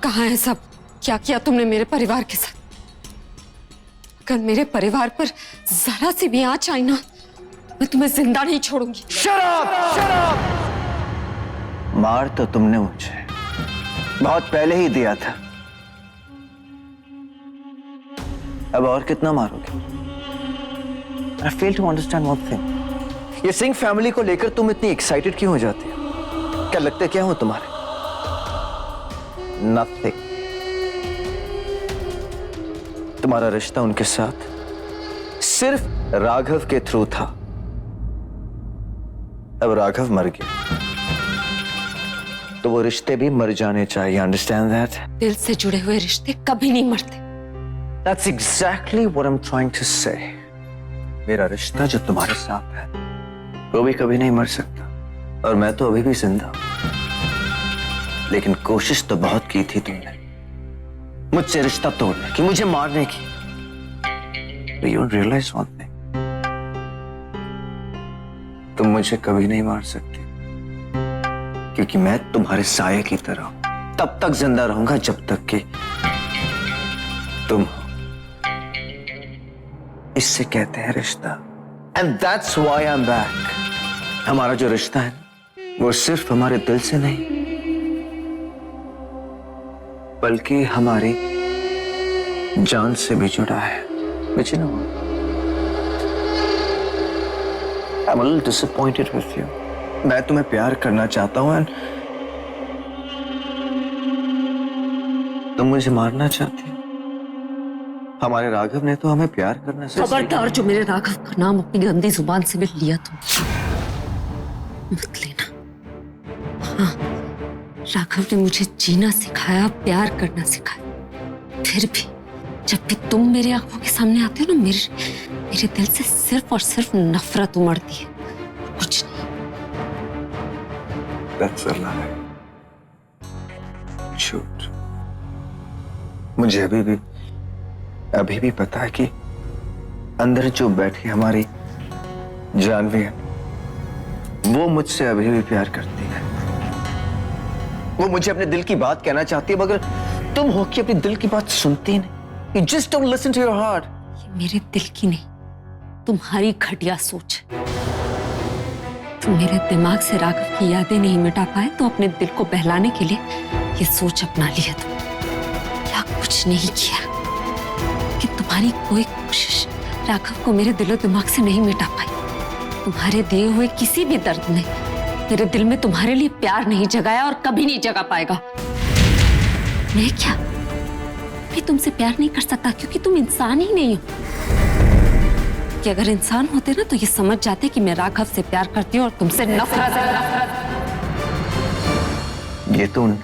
कहाँ है सब? क्या किया तुमने मेरे परिवार के साथ? अगर मेरे परिवार पर जरा सी भी आंच आई ना, मैं तुम्हें जिंदा नहीं छोड़ूंगी। शराब! मार तो तुमने मुझे बहुत पहले ही दिया था, अब और कितना मारोगे? I fail to understand one thing. ये सिंह फैमिली को लेकर तुम इतनी एक्साइटेड क्यों हो जाती हो? क्या लगता है क्या हो तुम्हारे? Nothing. तुम्हारा रिश्ता उनके साथ सिर्फ राघव के थ्रू था। अब राघव मर गया तो वो रिश्ते भी मर जाने चाहिए। Understand that? दिल से जुड़े हुए रिश्ते कभी नहीं मरते। That's exactly what I'm trying to say. मेरा रिश्ता जो तुम्हारे साथ है वो भी कभी नहीं मर सकता, और मैं तो अभी भी जिंदा हूं। लेकिन कोशिश तो बहुत की थी तुमने मुझसे रिश्ता तोड़ने की, मुझे मारने की। But you don't realize one thing. तुम मुझे कभी नहीं मार सकती, क्योंकि मैं तुम्हारे साये की तरह हूं। तब तक जिंदा रहूंगा जब तक कि तुम हो। इससे कहते हैं रिश्ता। And that's why I'm back. हमारा जो रिश्ता है वो सिर्फ हमारे दिल से नहीं, बल्कि हमारी जान से भी जुड़ा है। But you know what? I'm a little disappointed with you. मैं तुम्हें प्यार करना चाहता हूं and तुम मुझे मारना चाहती हो। हमारे राघव ने तो हमें प्यार करना से खबरदार, जो मेरे राघव का नाम अपनी गंदी जुबान से भी लिया तुम मत लेना। हाँ, राघव ने मुझे जीना सिखाया, प्यार करना सिखाया। फिर भी जब भी तुम मेरे आंखों के सामने आते हो ना, मेरे दिल से सिर्फ और सिर्फ नफरत उमड़ती है, कुछ नहीं। That's a lie. झूठ। मुझे अभी भी पता है कि अंदर जो बैठी हमारी जानवी है वो मुझसे अभी भी प्यार करती है। वो मुझे अपने दिल की बात कहना चाहती है, मगर तुम हो कि अपनी दिल की बात सुनती नहीं। You just don't listen to your heart. ये मेरे दिल की नहीं, तुम्हारी घटिया सोच है। तुम मेरे दिमाग से राघव की यादें नहीं मिटा पाए तो अपने दिल को बहलाने के लिए ये सोच अपना ली है तुम। क्या कुछ नहीं किया कि तुम्हारी कोई कोशिश राघव को मेरे दिलो दिमाग से नहीं मिटा पाई। तुम्हारे दिए हुए किसी भी दर्द ने मेरे दिल में तुम्हारे लिए प्यार नहीं जगाया और कभी नहीं जगा पाएगा। मैं क्या भी तुमसे प्यार नहीं कर सकता क्योंकि तुम इंसान ही नहीं हो। कि अगर इंसान होते ना तो ये समझ जाते कि मैं राघव से प्यार करती हूँ और तुमसे नफरत है। ये तो उन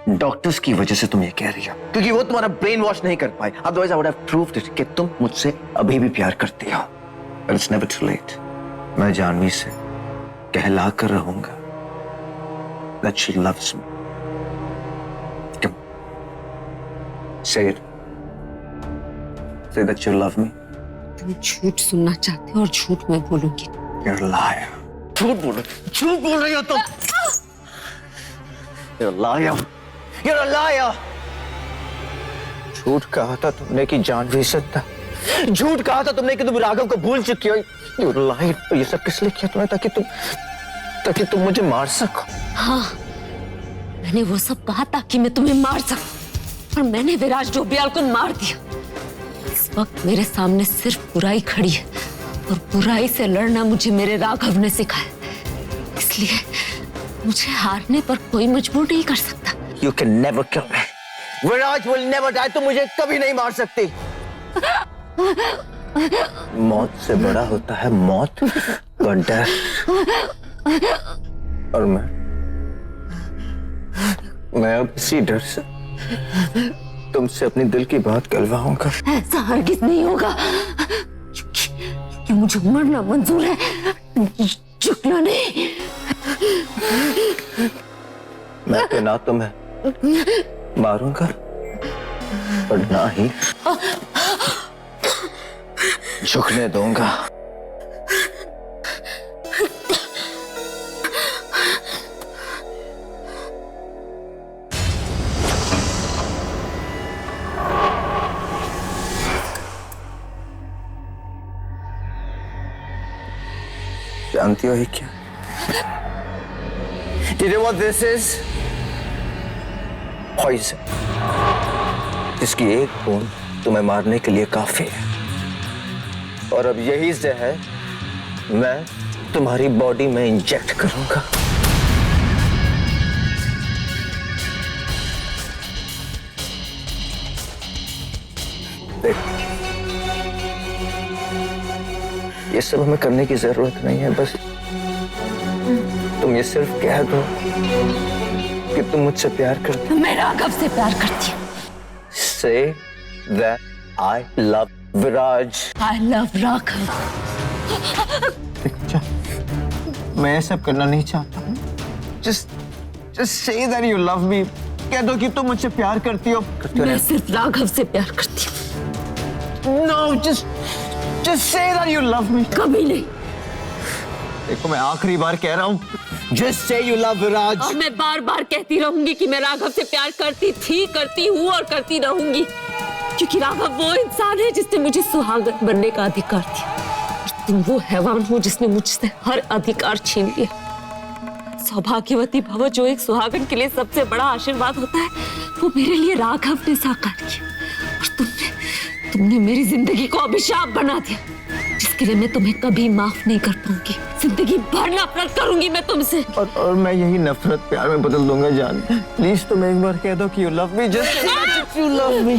डॉक्टर्स की वजह से तुम ये कह रही हो, क्योंकि वो तुम्हारा ब्रेन वॉश नहीं कर पाए। Otherwise I would have proved it कि तुम मुझसे अभी भी प्यार करती हो। But it's never too late. मैं जानवी से कहला कर रहूंगा that she loves me. Come. Say it. Say that you love me. तुम झूठ सुनना चाहते हो और झूठ मैं बोलूंगी। You're a liar. झूठ बोल रही हो तुम। You're a liar. You're a liar. झूठ कहा था तुमने कि जानवी सत्ता। झूठ कहा था तुमने कि तुम राघव को भूल चुकी हो। You lied. तो ये सब किस लिए किया तुमने? ताकि तुम मुझे मार सको। हाँ, मैंने वो सब कहा ताकि मैं तुम्हें मार सकूं, और मैंने विराज डोबियाल को मार दिया। इस वक्त मेरे सामने सिर्फ बुराई खड़ी है, और बुराई से लड़ना मुझे मेरे राघव ने सिखाया। इसलिए मुझे हारने पर कोई मजबूर नहीं कर सकता। You can never kill me. Viraj will never die. तुम मुझे कभी नहीं मार सकती। मौत से बड़ा होता है मौत का डर, और मैं अब इसी डर से तुमसे अपनी दिल की बात कहलवाऊंगा। ऐसा हरगिज नहीं होगा, क्योंकि मुझे मरना मंजूर है, झुकना नहीं। मैं तो ना तुम्हें मारूंगा और ना ही झुकने दूंगा। जानती हो ये क्या? You know what this is? Poison. इसकी एक बूंद तुम्हें मारने के लिए काफी है। और अब यही जहर मैं तुम्हारी बॉडी में इंजेक्ट करूंगा। देख, ये सब हमें करने की जरूरत नहीं है, बस तुम ये सिर्फ कह दो कि तुम मुझसे प्यार करती हो। मैं राघव से प्यार करती हूँ। Say that I love Viraj. I love Raghav. मैं ये सब करना नहीं चाहता हूँ। Just say that you love me. कह दो कि तुम मुझसे प्यार करती हो। मैं सिर्फ राघव से प्यार करती हूँ। No, just say that you love me. कभी नहीं। देखो मैं आखिरी बार कह रहा हूँ। Just say you love Viraj. और मैं बार बार कहती रहूंगी कि मैं राघव से प्यार करती थी, करती हूँ और करती रहूंगी, क्योंकि राघव वो इंसान है जिसने मुझे सुहागन बनने का अधिकार दिया, और तुम वो हैवान हो जिसने मुझसे हर अधिकार छीन लिया। सौभाग्यवती भव जो एक सुहागन के लिए सबसे बड़ा आशीर्वाद होता है, वो मेरे लिए राघव ने साकार किया, और तुमने मेरी जिंदगी को अभिशाप बना दिया, जिसके लिए मैं तुम्हें कभी माफ नहीं कर पाऊंगी। जिंदगी भर नफरत करूंगी मैं तुमसे। और मैं यही नफरत प्यार में बदल दूंगा जान। प्लीज तुम एक बार कह दो कि you love me. Just say that you love me.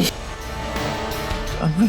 Janvi.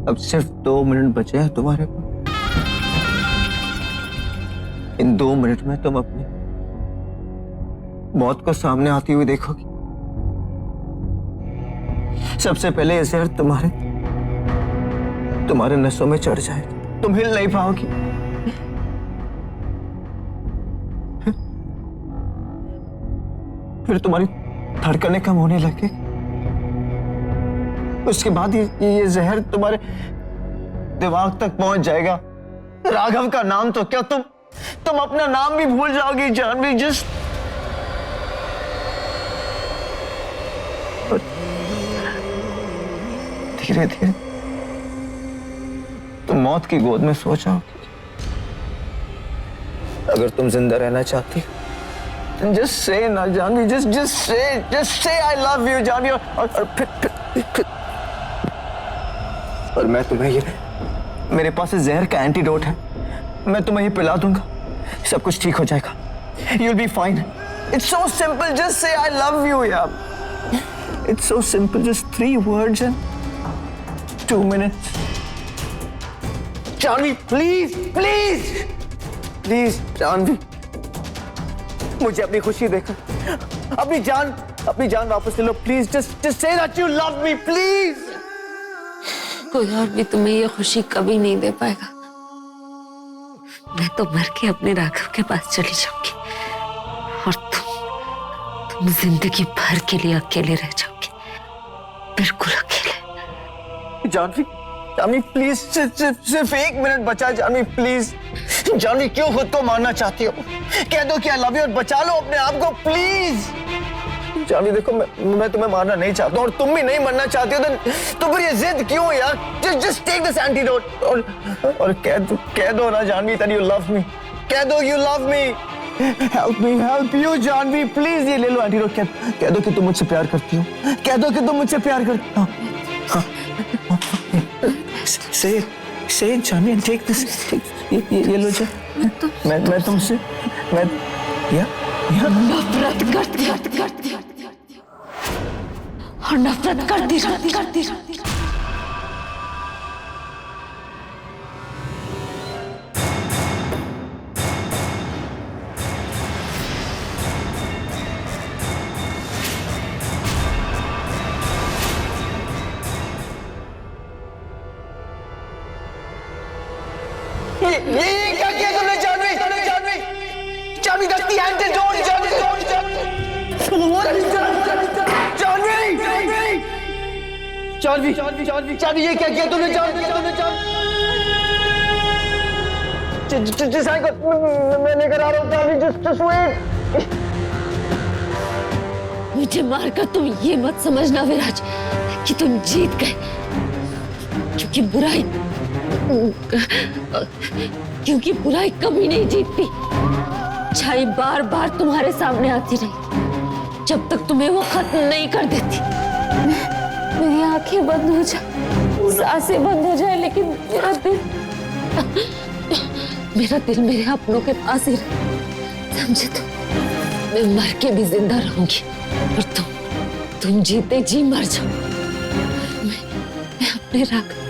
अब सिर्फ 2 मिनट बचे हैं तुम्हारे पास। इन 2 मिनट में तुम अपनी मौत को सामने आती हुई देखोगी। सबसे पहले ये जहर तुम्हारे नसों में चढ़ जाएगा, तुम हिल नहीं पाओगी। फिर तुम्हारी धड़कनें कम होने लगेगी। उसके बाद ये जहर तुम्हारे दिमाग तक पहुंच जाएगा। राघव का नाम तो क्या, तुम अपना नाम भी भूल जाओगी जानवी। जस्ट धीरे धीरे तुम मौत की गोद में सो जाओगी। अगर तुम जिंदा रहना चाहती हो, जस्ट से ना Janvi, just say I love you Janvi. और फिर और मैं तुम्हें मेरे पास जहर का एंटीडोट है, मैं तुम्हें ये पिला दूंगा, सब कुछ ठीक हो जाएगा। You'll be fine. It's so simple. Just say I love you, यार। It's so simple. Just 3 words and 2 minutes. Janvi, please, Janvi, मुझे अपनी खुशी देकर अपनी जान वापस ले लो। Please, just say that you love me, please. कोई और भी तुम्हें ये खुशी कभी नहीं दे पाएगा। मैं तो मर के अपने राघव के पास चली जाऊंगी, और तुम जिंदगी भर के लिए अकेले रह जाओगे, बिल्कुल अकेले। जानवी प्लीज, सिर्फ 1 मिनट बचा। जानवी प्लीज। जानवी क्यों खुद को मारना चाहती हो? कह दो कि आई लव यू और बचा लो अपने आप को, प्लीज। जानवी देखो, मैं तुम्हें मारना नहीं चाहता और तुम भी नहीं मरना चाहती हो, तो फिर ये जिद क्यों यार? just take this antidote और कह दो ना Janvi that you love me. कह दो you love me. help you Janvi, please ये ले लो एंटीडोट। कह दो कि तुम मुझसे प्यार करती हो। कह दो कि तुम मुझसे प्यार करती हो। say it Janvi and take this. ये लो जा। मैं तुमसे नफरत करती और नफरत करती रहती। ये क्या किया तुमने Janvi? Janvi, that's the antidote. Janvi, ये क्या किया तुमने? मैंने करा रहा हूँ Janvi, just wait. मुझे मारकर तुम ये मत समझना विराज कि तुम जीत गए, क्योंकि बुराई कभी नहीं जीतती। अच्छाई बार बार तुम्हारे सामने आती रही जब तक तुम्हें वो खत्म नहीं कर देती। मेरी आंखें बंद हो जाए, सांसें बंद हो जाए, लेकिन मेरा दिल मेरे अपनों के पास ही रहे, समझे? तो मैं मर के भी जिंदा रहूंगी और तुम जीते जी मर जाओ। मैं अपने राघव